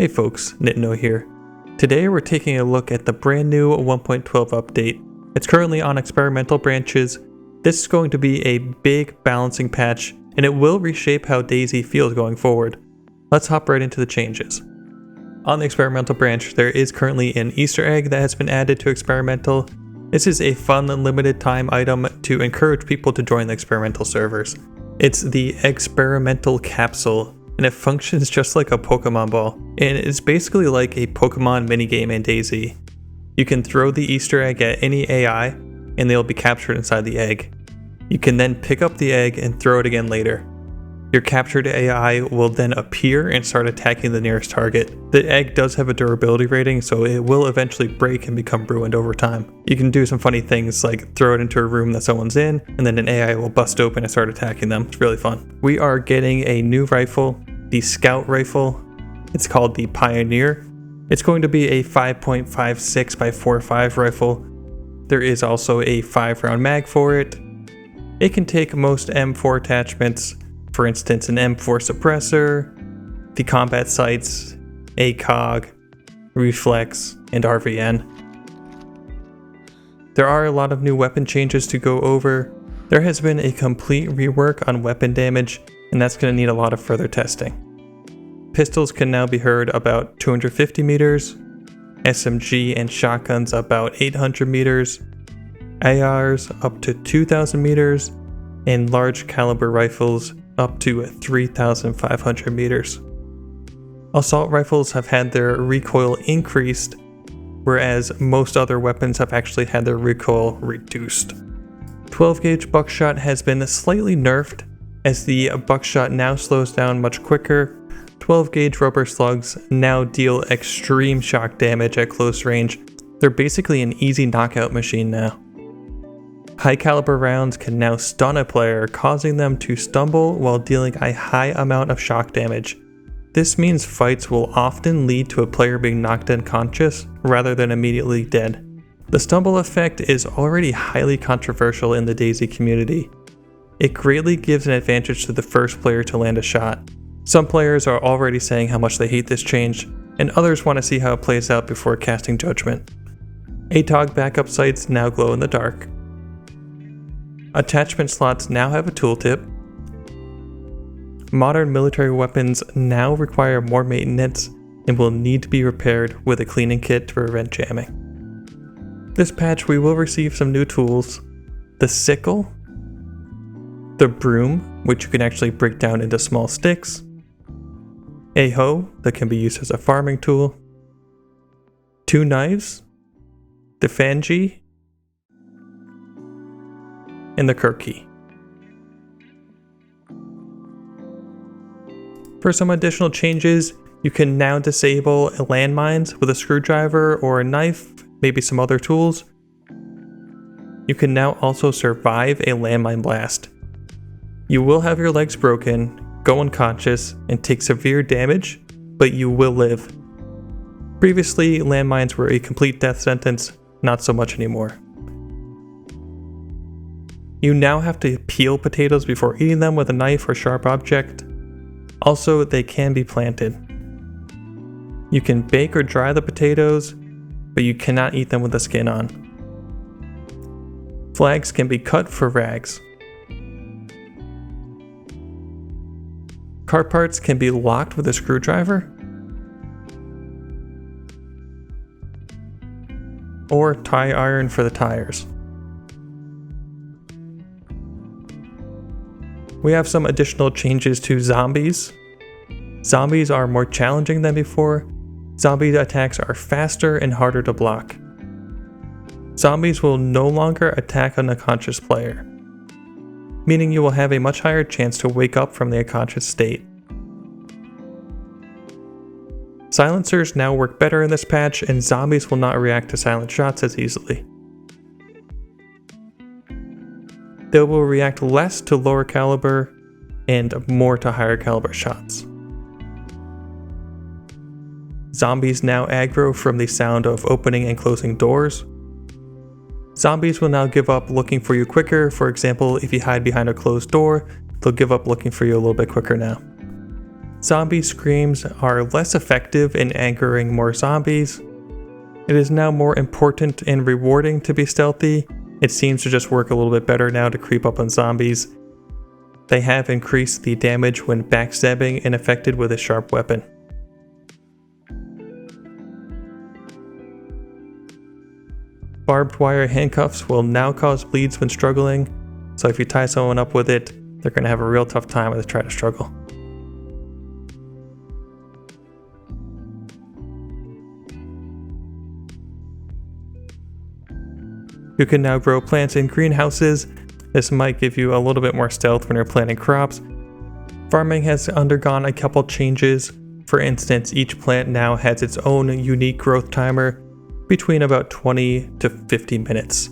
Hey folks, Nitno here. Today we're taking a look at the brand new 1.12 update. It's currently on experimental branches. This is going to be a big balancing patch, and it will reshape how DayZ feels going forward. Let's hop right into the changes. On the experimental branch, there is currently an Easter egg that has been added to experimental. This is a fun limited time item to encourage people to join the experimental servers. It's the experimental capsule, and it functions just like a Pokemon ball, and it's basically like a Pokemon minigame in DayZ. You can throw the Easter egg at any AI, and they'll be captured inside the egg. You can then pick up the egg and throw it again later. Your captured AI will then appear and start attacking the nearest target. The egg does have a durability rating, so it will eventually break and become ruined over time. You can do some funny things like throw it into a room that someone's in, and then an AI will bust open and start attacking them. It's really fun. We are getting a new rifle, the Scout rifle. It's called the Pioneer. It's going to be a 5.56 by 4.5 rifle. There is also a 5-round mag for it. It can take most M4 attachments, for instance an M4 suppressor, the combat sights, ACOG, reflex, and RVN. There are a lot of new weapon changes to go over. There has been a complete rework on weapon damage, and that's going to need a lot of further testing. Pistols can now be heard about 250 meters, SMG and shotguns about 800 meters, ARs up to 2,000 meters, and large caliber rifles up to 3,500 meters. Assault rifles have had their recoil increased, whereas most other weapons have actually had their recoil reduced. 12 gauge buckshot has been slightly nerfed, as the buckshot now slows down much quicker. 12 gauge rubber slugs now deal extreme shock damage at close range. They're basically an easy knockout machine now. High caliber rounds can now stun a player, causing them to stumble while dealing a high amount of shock damage. This means fights will often lead to a player being knocked unconscious rather than immediately dead. The stumble effect is already highly controversial in the DayZ community. It greatly gives an advantage to the first player to land a shot. Some players are already saying how much they hate this change, and others want to see how it plays out before casting judgment. ACOG backup sights now glow in the dark. Attachment slots now have a tooltip. Modern military weapons now require more maintenance and will need to be repaired with a cleaning kit to prevent jamming. This patch we will receive some new tools: the sickle, the broom, which you can actually break down into small sticks, a hoe that can be used as a farming tool, 2 knives, the fangi, and the Kirky. For some additional changes, you can now disable landmines with a screwdriver or a knife, maybe some other tools. You can now also survive a landmine blast. You will have your legs broken, go unconscious, and take severe damage, but you will live. Previously, landmines were a complete death sentence, not so much anymore. You now have to peel potatoes before eating them with a knife or sharp object. Also, they can be planted. You can bake or dry the potatoes, but you cannot eat them with the skin on. Flags can be cut for rags. Car parts can be locked with a screwdriver, or tie iron for the tires. We have some additional changes to zombies. Zombies are more challenging than before. Zombie attacks are faster and harder to block. Zombies will no longer attack an unconscious player, meaning you will have a much higher chance to wake up from the unconscious state. Silencers now work better in this patch, and zombies will not react to silent shots as easily. They will react less to lower caliber and more to higher caliber shots. Zombies now aggro from the sound of opening and closing doors. Zombies will now give up looking for you quicker. For example, if you hide behind a closed door, they'll give up looking for you a little bit quicker now. zombie screams are less effective in anchoring more zombies. It is now more important and rewarding to be stealthy. It seems to just work a little bit better now to creep up on zombies. They have increased the damage when backstabbing and affected with a sharp weapon. Barbed wire handcuffs will now cause bleeds when struggling, so if you tie someone up with it, they're going to have a real tough time when they try to struggle. You can now grow plants in greenhouses. This might give you a little bit more stealth when you're planting crops. Farming has undergone a couple changes. For instance, each plant now has its own unique growth timer between about 20 to 50 minutes.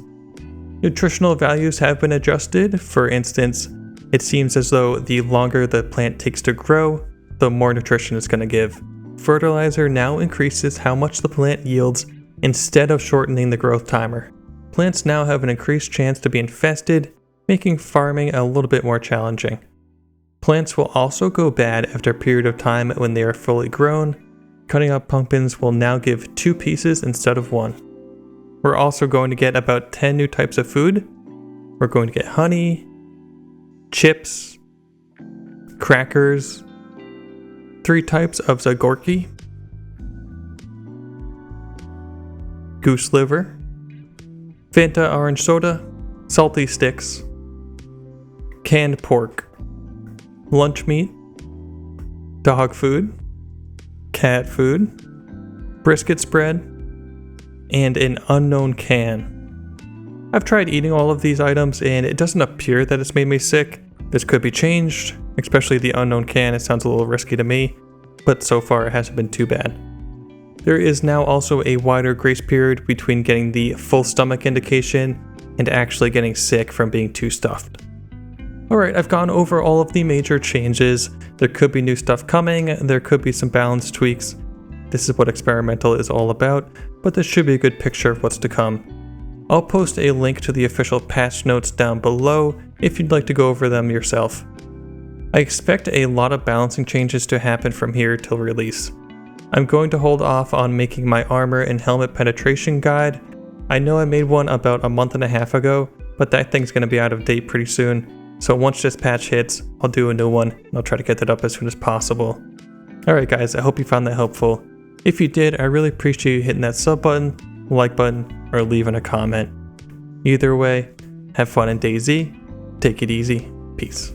Nutritional values have been adjusted. For instance, it seems as though the longer the plant takes to grow, the more nutrition it's going to give. Fertilizer now increases how much the plant yields instead of shortening the growth timer. Plants now have an increased chance to be infested, making farming a little bit more challenging. Plants will also go bad after a period of time when they are fully grown. Cutting up pumpkins will now give 2 pieces instead of 1. We're also going to get about 10 new types of food. We're going to get honey, chips, crackers, 3 types of zagorki, goose liver, Fanta orange soda, salty sticks, canned pork, lunch meat, dog food, cat food, brisket spread, and an unknown can. I've tried eating all of these items and it doesn't appear that it's made me sick. This could be changed, especially the unknown can. It sounds a little risky to me, but so far it hasn't been too bad. There is now also a wider grace period between getting the full stomach indication and actually getting sick from being too stuffed. Alright, I've gone over all of the major changes. There could be new stuff coming, there could be some balance tweaks. This is what experimental is all about, but this should be a good picture of what's to come. I'll post a link to the official patch notes down below if you'd like to go over them yourself. I expect a lot of balancing changes to happen from here till release. I'm going to hold off on making my armor and helmet penetration guide. I know I made one about a month and a half ago, but that thing's going to be out of date pretty soon. So once this patch hits, I'll do a new one, and I'll try to get that up as soon as possible. Alright guys, I hope you found that helpful. If you did, I really appreciate you hitting that sub button, like button, or leaving a comment. Either way, have fun in DayZ, take it easy, peace.